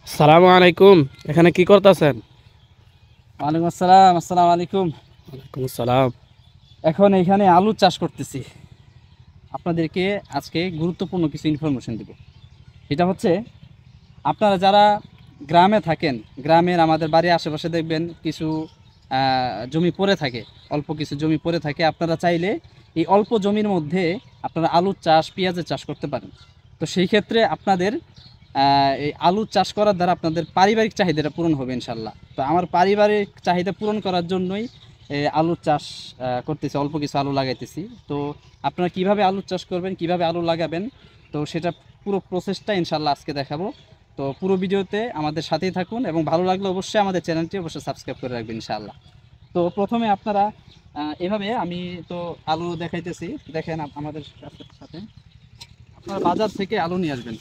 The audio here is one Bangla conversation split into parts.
আসসালামু আলাইকুম। এখানে কি করতেছেন? ওয়ালাইকুম আসসালাম। আসসালামু আলাইকুম। ওয়ালাইকুম আসসালাম। এখন এখানে আলু চাষ করতেছি। আপনাদেরকে আজকে গুরুত্বপূর্ণ কিছু ইনফরমেশন দেব। এটা হচ্ছে, আপনারা যারা গ্রামে থাকেন, গ্রামের আমাদের বাড়ির আশেপাশে দেখবেন কিছু জমি পড়ে থাকে, অল্প কিছু জমি পড়ে থাকে। আপনারা চাইলে এই অল্প জমির মধ্যে আপনারা আলুর চাষ, পেঁয়াজের চাষ করতে পারেন। তো সেই ক্ষেত্রে আপনাদের এই আলু চাষ করার দ্বারা আপনাদের পারিবারিক চাহিদাটা পূরণ হবে ইনশাল্লাহ। তো আমার পারিবারিক চাহিদা পূরণ করার জন্যই আলুর চাষ করতেছি, অল্প কিছু আলু লাগাইতেছি। তো আপনারা কিভাবে আলুর চাষ করবেন, কিভাবে আলু লাগাবেন, তো সেটা পুরো প্রসেসটা ইনশাল্লাহ আজকে দেখাবো। তো পুরো ভিডিওতে আমাদের সাথেই থাকুন এবং ভালো লাগলে অবশ্যই আমাদের চ্যানেলটি অবশ্যই সাবস্ক্রাইব করে রাখবেন ইনশাল্লাহ। তো প্রথমে আপনারা এভাবে, আমি তো আলু দেখাইতেছি, দেখেন আমাদের সাথে। আপনারা বাজার থেকে আলু নিয়ে আসবেন,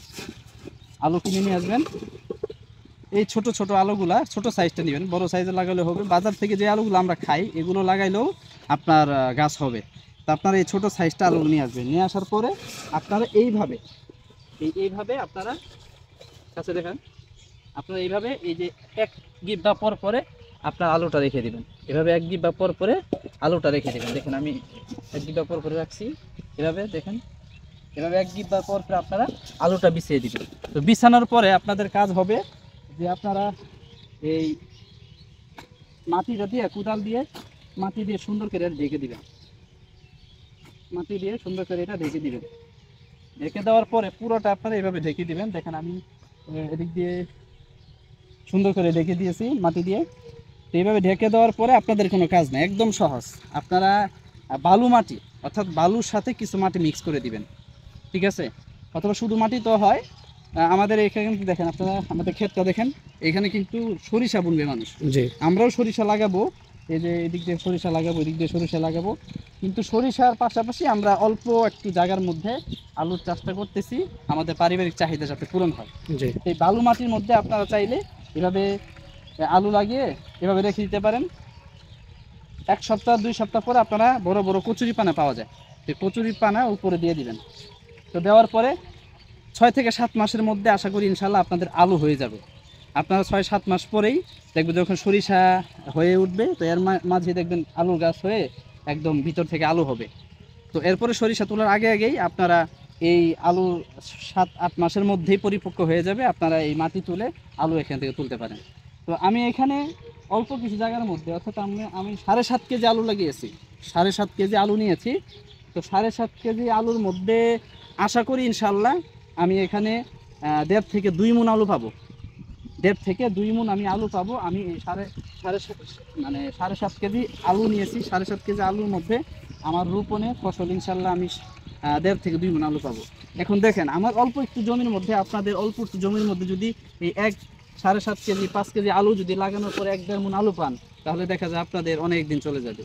আলু কিনে নিয়ে আসবেন। এই ছোট ছোট আলুগুলা, ছোট সাইজটা নেবেন, বড় সাইজে লাগালে হবে। বাজার থেকে যে আলুগুলো আমরা খাই এগুলো লাগাইলেও আপনার গাছ হবে। তো আপনারা এই ছোট সাইজটা আলু নিয়ে আসবেন। নিয়ে আসার পরে আপনারা এইভাবে আপনারা কাছে দেখেন, আপনারা এইভাবে এই যে এক গিব্বা পর পরে আপনার আলুটা রেখে দিবেন। এভাবে এক গিব্বা পর পরে আলুটা রেখে দিবেন। দেখেন আমি এক গিব্বা পর পরে রাখছি, এভাবে দেখেন। এভাবে এক গিব্বা পর পরে আপনারা আলুটা বিছিয়ে দিবেন। তো বিছানোর পরে আপনাদের কাজ হবে যে আপনারা এই মাটিটা দিয়ে, কোদাল দিয়ে মাটি দিয়ে সুন্দর করে ঢেকে দিবেন। মাটি দিয়ে সুন্দর করে এটা ঢেকে দিবেন। ঢেকে দেওয়ার পরে পুরোটা আপনারা এইভাবে ঢেকে দিবেন। দেখেন আমি এদিক দিয়ে সুন্দর করে ঢেকে দিয়েছি মাটি দিয়ে। তো এইভাবে ঢেকে দেওয়ার পরে আপনাদের কোনো কাজ নেই, একদম সহজ। আপনারা বালু মাটি, অর্থাৎ বালুর সাথে কিছু মাটি মিক্স করে দিবেন, ঠিক আছে? অথবা শুধু মাটি তো হয়। আমাদের এখানে কিন্তু দেখেন, আপনারা আমাদের ক্ষেতটা দেখেন, এখানে কিন্তু সরিষা বুনবে মানুষ। জি। আমরাও সরিষা লাগাবো, এই যে এদিক দিয়ে সরিষা লাগাবো, এদিক দিয়ে সরিষা লাগাবো। কিন্তু সরিষার পাশাপাশি আমরা অল্প একটু জায়গার মধ্যে আলুর চাষটা করতেছি, আমাদের পারিবারিক চাহিদা যাতে পূরণ হয়। জি। এই বালু মাটির মধ্যে আপনারা চাইলে এভাবে আলু লাগিয়ে এভাবে রেখে দিতে পারেন। 1 সপ্তাহ 2 সপ্তাহ পরে আপনারা বড় বড় কচুরি পানা পাওয়া যায়, এই কচুরি পানা উপরে দিয়ে দিবেন। তো দেওয়ার পরে 6 থেকে 7 মাসের মধ্যে আশা করি ইনশাল্লাহ আপনাদের আলু হয়ে যাবে। আপনারা 6-7 মাস পরেই দেখবেন যখন সরিষা হয়ে উঠবে, তো এর মাঝে দেখবেন আলুর গাছ হয়ে একদম ভিতর থেকে আলু হবে। তো এরপরে সরিষা তোলার আগে আগেই আপনারা এই আলু 7-8 মাসের মধ্যেই পরিপক্ক হয়ে যাবে, আপনারা এই মাটি তুলে আলু এখান থেকে তুলতে পারেন। তো আমি এখানে অল্প কিছু জায়গার মধ্যে, অর্থাৎ আমি 7.5 কেজি আলু লাগিয়েছি, 7.5 কেজি আলু নিয়েছি। তো 7.5 কেজি আলুর মধ্যে আশা করি ইনশাল্লাহ আমি এখানে 1.5 থেকে 2 মণ আলু পাবো। 1.5 থেকে 2 মণ আমি আলু পাবো। আমি এই সাড়ে মানে 7.5 কেজি আলু নিয়েছি। 7.5 কেজি আলুর মধ্যে আমার রোপণে ফসল ইনশাল্লাহ আমি 1.5 থেকে 2 মণ আলু পাবো। এখন দেখেন, আমার অল্প একটু জমির মধ্যে, আপনাদের অল্প একটু জমির মধ্যে যদি এই 7.5 কেজি 5 কেজি আলু যদি লাগানোর পরে 1-1.5 মণ আলু পান, তাহলে দেখা যায় আপনাদের অনেক দিন চলে যাবে।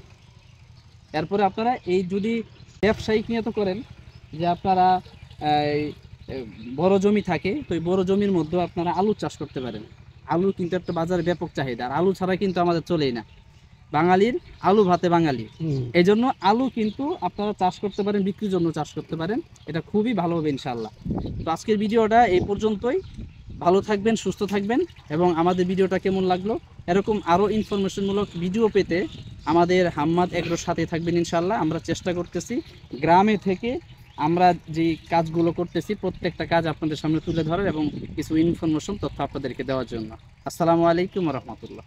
এরপরে আপনারা এই যদি ব্যবসায়িক নিয়ত করেন যে আপনারা এই বড় জমি থাকে, তো এই বড় জমির মধ্যেও আপনারা আলু চাষ করতে পারেন। আলু কিন্তু একটা বাজারে ব্যাপক চাহিদা, আর আলু ছাড়া কিন্তু আমাদের চলেই না। বাঙালির আলু ভাতে বাঙালি। এই জন্য আলু কিন্তু আপনারা চাষ করতে পারেন, বিক্রির জন্য চাষ করতে পারেন। এটা খুবই ভালো হবে ইনশাল্লাহ। তো আজকের ভিডিওটা এই পর্যন্তই। ভালো থাকবেন, সুস্থ থাকবেন, এবং আমাদের ভিডিওটা কেমন লাগলো, এরকম আরও ইনফরমেশনমূলক ভিডিও পেতে আমাদের হাম্মাদ এগ্রোর সাথে থাকবেন ইনশাল্লাহ। আমরা চেষ্টা করতেছি গ্রামে থেকে আমরা যে কাজগুলো করতেছি প্রত্যেকটা কাজ আপনাদের সামনে তুলে ধরার এবং কিছু ইনফরমেশন তথ্য আপনাদেরকে দেওয়ার জন্য। আসসালামু আলাইকুম রহমতুল্লাহ।